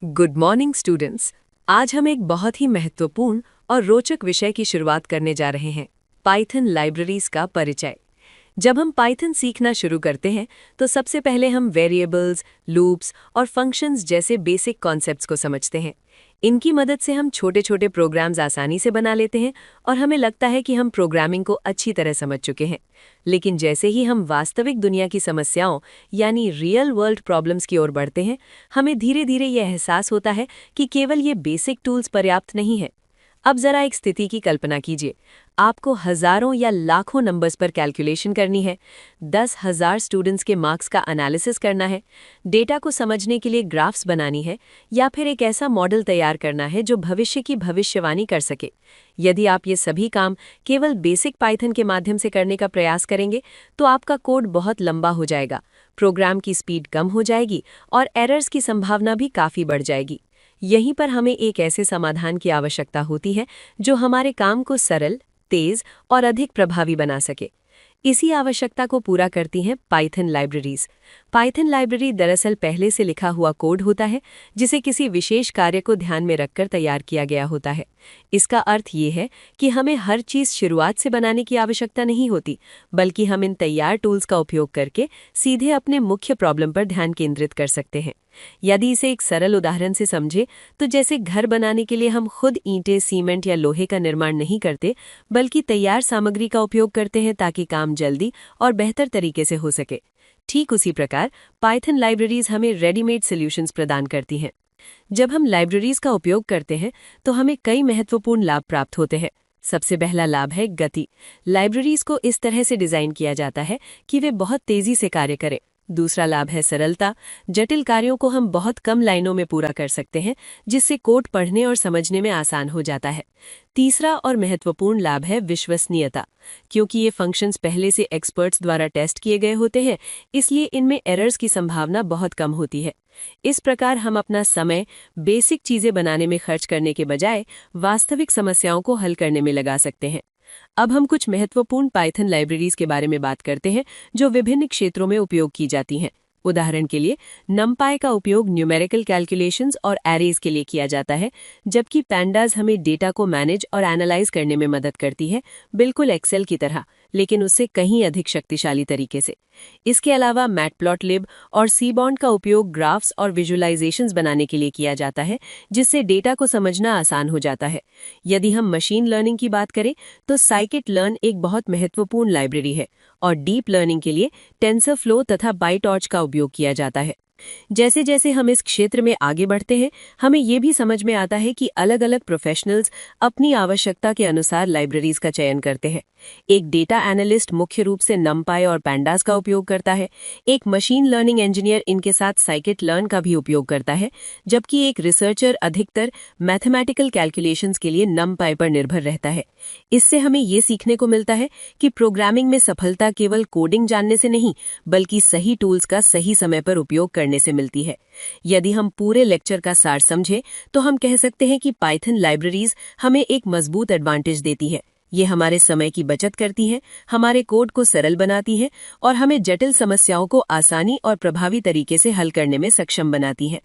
Good morning students. आज हम एक बहुत ही महत्वपूर्ण और रोचक विषय की शुरुआत करने जा रहे हैं, पाइथन लाइब्रेरीज का परिचय। जब हम पाइथन सीखना शुरू करते हैं तो सबसे पहले हम वेरिएबल्स, लूप्स और फंक्शंस जैसे बेसिक कॉन्सेप्ट्स को समझते हैं। इनकी मदद से हम छोटे छोटे प्रोग्राम्स आसानी से बना लेते हैं और हमें लगता है कि हम प्रोग्रामिंग को अच्छी तरह समझ चुके हैं। लेकिन जैसे ही हम वास्तविक दुनिया की समस्याओं यानी रियल वर्ल्ड प्रॉब्लम्स की ओर बढ़ते हैं, हमें धीरे धीरे यह एहसास होता है कि केवल ये बेसिक टूल्स पर्याप्त नहीं है। अब जरा एक स्थिति की कल्पना कीजिए। आपको हजारों या लाखों नंबर्स पर कैलकुलेशन करनी है, 10,000 स्टूडेंट्स के मार्क्स का एनालिसिस करना है, डेटा को समझने के लिए ग्राफ्स बनानी है या फिर एक ऐसा मॉडल तैयार करना है जो भविष्य की भविष्यवाणी कर सके। यदि आप ये सभी काम केवल बेसिक पाइथन के माध्यम से करने का प्रयास करेंगे तो आपका कोड बहुत लंबा हो जाएगा, प्रोग्राम की स्पीड कम हो जाएगी और एरर्स की संभावना भी काफ़ी बढ़ जाएगी। यहीं पर हमें एक ऐसे समाधान की आवश्यकता होती है जो हमारे काम को सरल, तेज और अधिक प्रभावी बना सके। इसी आवश्यकता को पूरा करती हैं पाइथन लाइब्रेरीज। पाइथन लाइब्रेरी दरअसल पहले से लिखा हुआ कोड होता है जिसे किसी विशेष कार्य को ध्यान में रखकर तैयार किया गया होता है। इसका अर्थ ये है कि हमें हर चीज़ शुरुआत से बनाने की आवश्यकता नहीं होती, बल्कि हम इन तैयार टूल्स का उपयोग करके सीधे अपने मुख्य प्रॉब्लम पर ध्यान केंद्रित कर सकते हैं। यदि इसे एक सरल उदाहरण से समझे तो जैसे घर बनाने के लिए हम खुद ईंटें, सीमेंट या लोहे का निर्माण नहीं करते, बल्कि तैयार सामग्री का उपयोग करते हैं ताकि काम जल्दी और बेहतर तरीके से हो सके। ठीक उसी प्रकार पाइथन लाइब्रेरीज हमें रेडीमेड सॉल्यूशंस प्रदान करती हैं। जब हम लाइब्रेरीज का उपयोग करते हैं तो हमें कई महत्वपूर्ण लाभ प्राप्त होते हैं। सबसे पहला लाभ है गति। लाइब्रेरीज को इस तरह से डिजाइन किया जाता है कि वे बहुत तेजी से कार्य करें। दूसरा लाभ है सरलता। जटिल कार्यों को हम बहुत कम लाइनों में पूरा कर सकते हैं, जिससे कोड पढ़ने और समझने में आसान हो जाता है। तीसरा और महत्वपूर्ण लाभ है विश्वसनीयता। क्योंकि ये फंक्शंस पहले से एक्सपर्ट्स द्वारा टेस्ट किए गए होते हैं, इसलिए इनमें एरर्स की संभावना बहुत कम होती है। इस प्रकार हम अपना समय बेसिक चीजें बनाने में खर्च करने के बजाय वास्तविक समस्याओं को हल करने में लगा सकते हैं। अब हम कुछ महत्वपूर्ण पाइथन लाइब्रेरीज के बारे में बात करते हैं जो विभिन्न क्षेत्रों में उपयोग की जाती हैं। उदाहरण के लिए नमपाई का उपयोग न्यूमेरिकल कैलकुलेशंस और एरेज के लिए किया जाता है, जबकि पैंडाज हमें डेटा को मैनेज और एनालाइज करने में मदद करती है, बिल्कुल एक्सेल की तरह, लेकिन उससे कहीं अधिक शक्तिशाली तरीके से। इसके अलावा मैटप्लॉटलिब और सीबॉन्ड का उपयोग ग्राफ्स और विजुअलाइजेशंस बनाने के लिए किया जाता है, जिससे डेटा को समझना आसान हो जाता है। यदि हम मशीन लर्निंग की बात करें तो साइकिट लर्न एक बहुत महत्वपूर्ण लाइब्रेरी है और डीप लर्निंग के लिए टेंसरफ्लो तथा बाइटॉर्च का उपयोग किया जाता है। जैसे जैसे हम इस क्षेत्र में आगे बढ़ते हैं, हमें ये भी समझ में आता है कि अलग अलग प्रोफेशनल्स अपनी आवश्यकता के अनुसार लाइब्रेरीज का चयन करते हैं। एक डेटा एनालिस्ट मुख्य रूप से नमपाई और पैंडास का उपयोग करता है, एक मशीन लर्निंग इंजीनियर इनके साथ साइकिट लर्न का भी उपयोग करता है, जबकि एक रिसर्चर अधिकतर मैथमेटिकल कैलकुलेशंस के लिए नमपाई पर निर्भर रहता है। इससे हमें ये सीखने को मिलता है कि प्रोग्रामिंग में सफलता केवल कोडिंग जानने से नहीं, बल्कि सही टूल्स का सही समय पर उपयोग करने से मिलती है। यदि हम पूरे लेक्चर का सार समझें तो हम कह सकते हैं कि पाइथन लाइब्रेरीज हमें एक मजबूत एडवांटेज देती है। ये हमारे समय की बचत करती हैं, हमारे कोड को सरल बनाती हैं और हमें जटिल समस्याओं को आसानी और प्रभावी तरीके से हल करने में सक्षम बनाती हैं।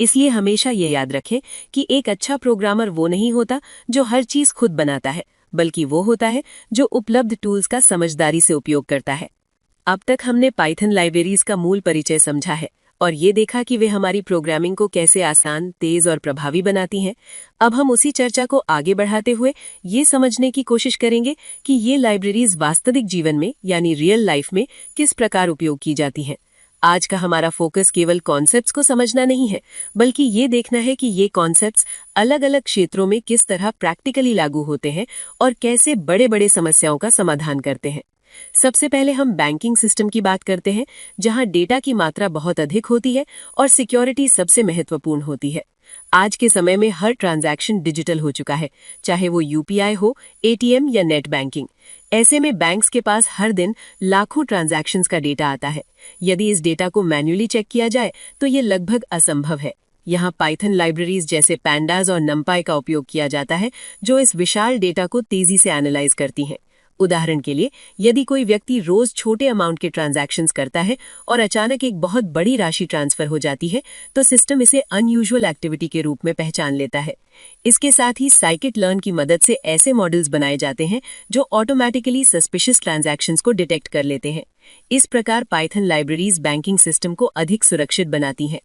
इसलिए हमेशा ये याद रखें कि एक अच्छा प्रोग्रामर वो नहीं होता जो हर चीज खुद बनाता है, बल्कि वो होता है जो उपलब्ध टूल्स का समझदारी से उपयोग करता है। अब तक हमने पाइथन लाइब्रेरीज का मूल परिचय समझा है और ये देखा कि वे हमारी प्रोग्रामिंग को कैसे आसान, तेज और प्रभावी बनाती हैं। अब हम उसी चर्चा को आगे बढ़ाते हुए ये समझने की कोशिश करेंगे कि ये लाइब्रेरीज वास्तविक जीवन में यानी रियल लाइफ में किस प्रकार उपयोग की जाती हैं। आज का हमारा फोकस केवल कॉन्सेप्ट्स को समझना नहीं है, बल्कि ये देखना है कि ये कॉन्सेप्ट्स अलग अलग क्षेत्रों में किस तरह प्रैक्टिकली लागू होते हैं और कैसे बड़े बड़े समस्याओं का समाधान करते हैं। सबसे पहले हम बैंकिंग सिस्टम की बात करते हैं, जहां डेटा की मात्रा बहुत अधिक होती है और सिक्योरिटी सबसे महत्वपूर्ण होती है। आज के समय में हर ट्रांजैक्शन डिजिटल हो चुका है, चाहे वो यूपीआई हो, एटीएम या नेट बैंकिंग। ऐसे में बैंक्स के पास हर दिन लाखों ट्रांजैक्शंस का डेटा आता है। यदि इस डेटा को मैन्युअली चेक किया जाए तो ये लगभग असंभव है। यहाँ पाइथन लाइब्रेरीज जैसे पैंडाज और नमपाई का उपयोग किया जाता है, जो इस विशाल डेटा को तेजी से एनालाइज करती हैं। उदाहरण के लिए, यदि कोई व्यक्ति रोज छोटे अमाउंट के ट्रांजैक्शंस करता है और अचानक एक बहुत बड़ी राशि ट्रांसफर हो जाती है, तो सिस्टम इसे अनयूजुअल एक्टिविटी के रूप में पहचान लेता है। इसके साथ ही साइकिट लर्न की मदद से ऐसे मॉडल्स बनाए जाते हैं जो ऑटोमेटिकली सस्पिशियस ट्रांजैक्शंस को डिटेक्ट कर लेते हैं। इस प्रकार पाइथन लाइब्रेरीज बैंकिंग सिस्टम को अधिक सुरक्षित बनाती हैं।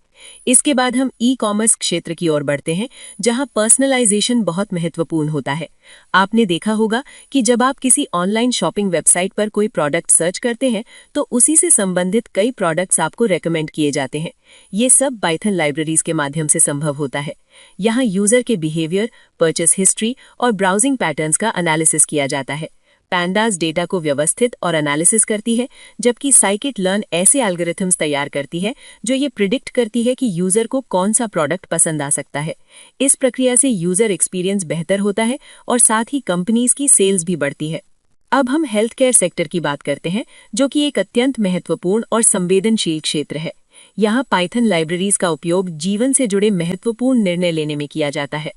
इसके बाद हम ई-कॉमर्स क्षेत्र की ओर बढ़ते हैं, जहां पर्सनलाइजेशन बहुत महत्वपूर्ण होता है। आपने देखा होगा कि जब आप किसी ऑनलाइन शॉपिंग वेबसाइट पर कोई प्रोडक्ट सर्च करते हैं, तो उसी से संबंधित कई प्रोडक्ट्स आपको रेकमेंड किए जाते हैं। ये सब पाइथन लाइब्रेरीज के माध्यम से संभव होता है। यहाँ यूजर के बिहेवियर, परचेस हिस्ट्री और ब्राउजिंग पैटर्न्स का एनालिसिस किया जाता है। पैंडास डेटा को व्यवस्थित और एनालिसिस करती है, जबकि साइकिट लर्न ऐसे एल्गोरिथम्स तैयार करती है जो ये प्रिडिक्ट करती है कि यूजर को कौन सा प्रोडक्ट पसंद आ सकता है। इस प्रक्रिया से यूजर एक्सपीरियंस बेहतर होता है और साथ ही कंपनीज की सेल्स भी बढ़ती है। अब हम हेल्थ केयर सेक्टर की बात करते हैं, जो कि एक अत्यंत महत्वपूर्ण और संवेदनशील क्षेत्र है। यहाँ पाइथन लाइब्रेरीज का उपयोग जीवन से जुड़े महत्वपूर्ण निर्णय लेने में किया जाता है।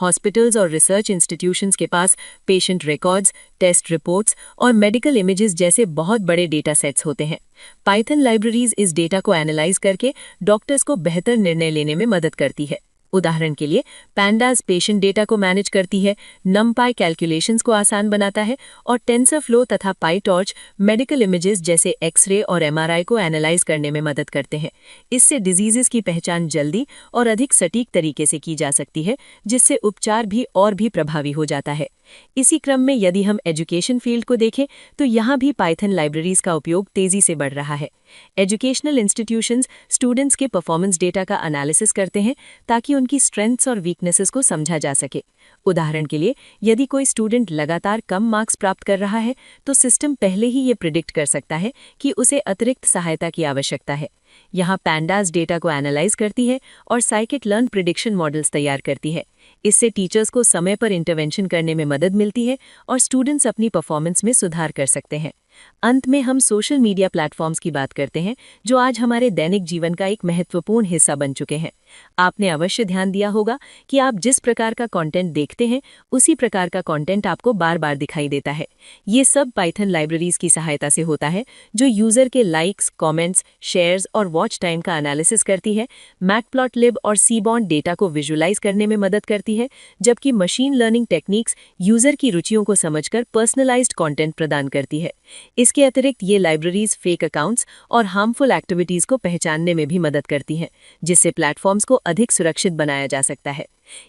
हॉस्पिटल्स और रिसर्च इंस्टीट्यूशंस के पास पेशेंट रिकॉर्ड्स, टेस्ट रिपोर्ट्स और मेडिकल इमेजेस जैसे बहुत बड़े डेटा सेट्स होते हैं। पाइथन लाइब्रेरीज इस डेटा को एनालाइज करके डॉक्टर्स को बेहतर निर्णय लेने में मदद करती है। उदाहरण के लिए, पैंडास पेशेंट डेटा को मैनेज करती है, नमपाई कैलकुलेशंस को आसान बनाता है और टेंसरफ्लो तथा पाईटॉर्च मेडिकल इमेजेस जैसे एक्सरे और एमआरआई को एनालाइज करने में मदद करते हैं। इससे डिजीजेस की पहचान जल्दी और अधिक सटीक तरीके से की जा सकती है, जिससे उपचार भी और भी प्रभावी हो जाता है। इसी क्रम में यदि हम एजुकेशन फील्ड को देखें, तो यहाँ भी पाइथन लाइब्रेरीज का उपयोग तेजी से बढ़ रहा है। एजुकेशनल इंस्टीट्यूशंस स्टूडेंट्स के परफॉर्मेंस डेटा का एनालिसिस करते हैं ताकि उनकी स्ट्रेंथ्स और वीकनेसेस को समझा जा सके। उदाहरण के लिए, यदि कोई स्टूडेंट लगातार कम मार्क्स प्राप्त कर रहा है, तो सिस्टम पहले ही ये प्रिडिक्ट कर सकता है कि उसे अतिरिक्त सहायता की आवश्यकता है। यहाँ पैंडास डेटा को एनालाइज करती है और साइकिट लर्न प्रिडिक्शन मॉडल्स तैयार करती है। इससे टीचर्स को समय पर इंटरवेंशन करने में मदद मिलती है और स्टूडेंट्स अपनी परफॉर्मेंस में सुधार कर सकते हैं। अंत में हम सोशल मीडिया प्लेटफॉर्म्स की बात करते हैं, जो आज हमारे दैनिक जीवन का एक महत्वपूर्ण हिस्सा बन चुके हैं। आपने अवश्य ध्यान दिया होगा कि आप जिस प्रकार का कंटेंट देखते हैं, उसी प्रकार का कंटेंट आपको बार बार दिखाई देता है। ये सब पाइथन लाइब्रेरीज की सहायता से होता है, जो यूजर के लाइक्स, कमेंट्स, शेयर्स और वॉच टाइम का एनालिसिस करती है। मैटप्लॉटलिब और सीबॉन्ड डेटा को विजुअलाइज करने में मदद करती है, जबकि मशीन लर्निंग टेक्निक्स यूजर की रुचियों को समझकर पर्सनलाइज्ड कंटेंट प्रदान करती है। इसके अतिरिक्त ये लाइब्रेरीज फेक अकाउंट्स और हार्मफुल एक्टिविटीज को पहचानने में भी मदद करती हैं, जिससे प्लेटफॉर्म्स को अधिक सुरक्षित बनाया जा सकता है।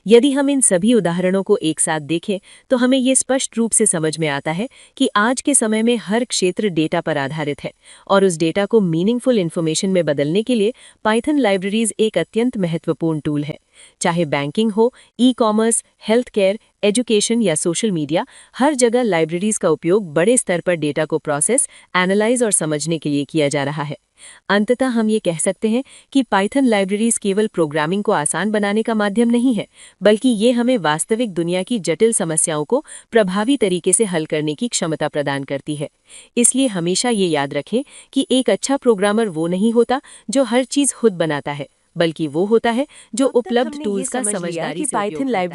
यदि हम इन सभी उदाहरणों को एक साथ देखें, तो हमें ये स्पष्ट रूप से समझ में आता है कि आज के समय में हर क्षेत्र डेटा पर आधारित है और उस डेटा को मीनिंगफुल इन्फॉर्मेशन में बदलने के लिए पाइथन लाइब्रेरीज एक अत्यंत महत्वपूर्ण टूल है। चाहे बैंकिंग हो, ई-कॉमर्स, हेल्थ केयर, एजुकेशन या सोशल मीडिया, हर जगह लाइब्रेरीज का उपयोग बड़े स्तर पर डेटा को प्रोसेस, एनालाइज और समझने के लिए किया जा रहा है। अंततः हम ये कह सकते हैं कि पाइथन लाइब्रेरीज केवल प्रोग्रामिंग को आसान बनाने का माध्यम नहीं है, बल्कि ये हमें वास्तविक दुनिया की जटिल समस्याओं को प्रभावी तरीके से हल करने की क्षमता प्रदान करती है। इसलिए हमेशा ये याद रखें कि एक अच्छा प्रोग्रामर वो नहीं होता जो हर चीज खुद बनाता है, बल्कि वो होता है जो उपलब्ध टूल्स का समझदारी से उपयोग करता है।